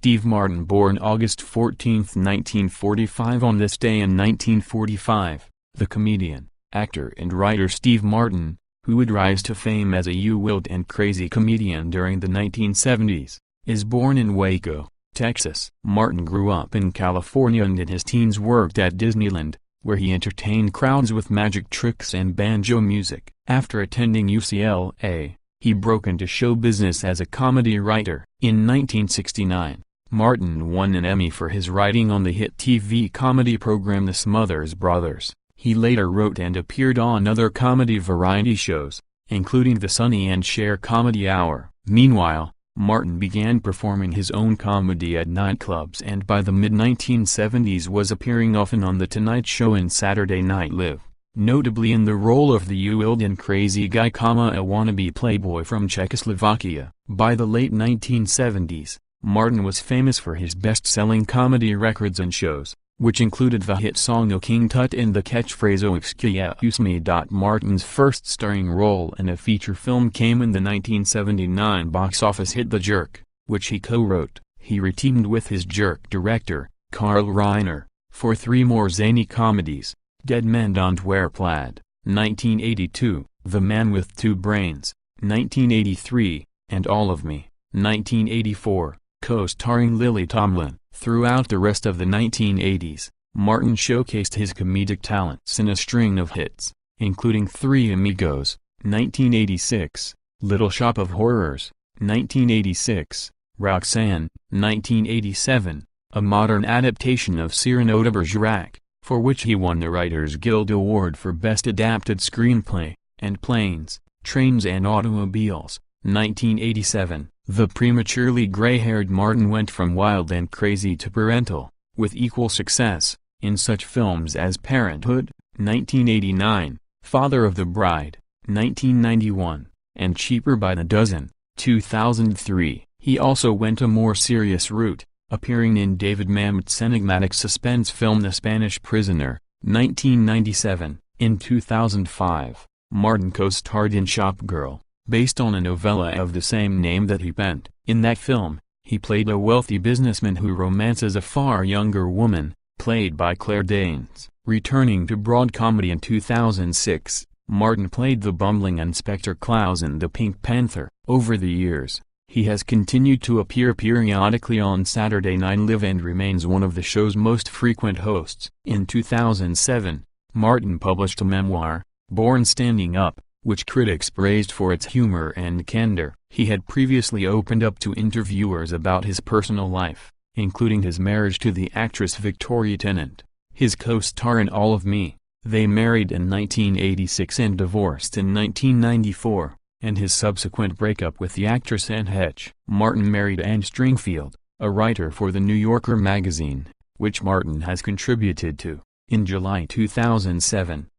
Steve Martin, born August 14, 1945. On this day in 1945, the comedian, actor and writer Steve Martin, who would rise to fame as a wild and crazy comedian during the 1970s, is born in Waco, Texas. Martin grew up in California and in his teens worked at Disneyland, where he entertained crowds with magic tricks and banjo music. After attending UCLA, he broke into show business as a comedy writer. In 1969, Martin won an Emmy for his writing on the hit TV comedy program The Smothers Brothers. He later wrote and appeared on other comedy variety shows, including the Sonny and Cher Comedy Hour. Meanwhile, Martin began performing his own comedy at nightclubs and by the mid-1970s was appearing often on The Tonight Show and Saturday Night Live, notably in the role of the wild and crazy guy, a wannabe playboy from Czechoslovakia. By the late 1970s, Martin was famous for his best-selling comedy records and shows, which included the hit song O King Tut and the catchphrase O excuse me. Martin's first starring role in a feature film came in the 1979 box office hit The Jerk, which he co-wrote. He reteamed with his Jerk director, Carl Reiner, for 3 more zany comedies: Dead Men Don't Wear Plaid, 1982, The Man with Two Brains, 1983, and All of Me, 1984, co-starring Lily Tomlin. Throughout the rest of the 1980s, Martin showcased his comedic talents in a string of hits, including Three Amigos, 1986, Little Shop of Horrors, 1986, Roxanne, 1987, a modern adaptation of Cyrano de Bergerac, for which he won the Writers Guild Award for Best Adapted Screenplay, and Planes, Trains and Automobiles, 1987. The prematurely gray-haired Martin went from wild and crazy to parental, with equal success, in such films as Parenthood, 1989, Father of the Bride, 1991, and Cheaper by the Dozen, 2003. He also went a more serious route, appearing in David Mamet's enigmatic suspense film The Spanish Prisoner, 1997. In 2005, Martin co-starred in Shop Girl, based on a novella of the same name that he penned. In that film, he played a wealthy businessman who romances a far younger woman, played by Claire Danes. Returning to broad comedy in 2006, Martin played the bumbling Inspector Claus in The Pink Panther. Over the years, he has continued to appear periodically on Saturday Night Live and remains one of the show's most frequent hosts. In 2007, Martin published a memoir, Born Standing Up, which critics praised for its humor and candor. He had previously opened up to interviewers about his personal life, including his marriage to the actress Victoria Tennant, his co-star in All of Me. They married in 1986 and divorced in 1994, and his subsequent breakup with the actress Anne Heche. Martin married Anne Stringfield, a writer for The New Yorker magazine, which Martin has contributed to. In July 2007,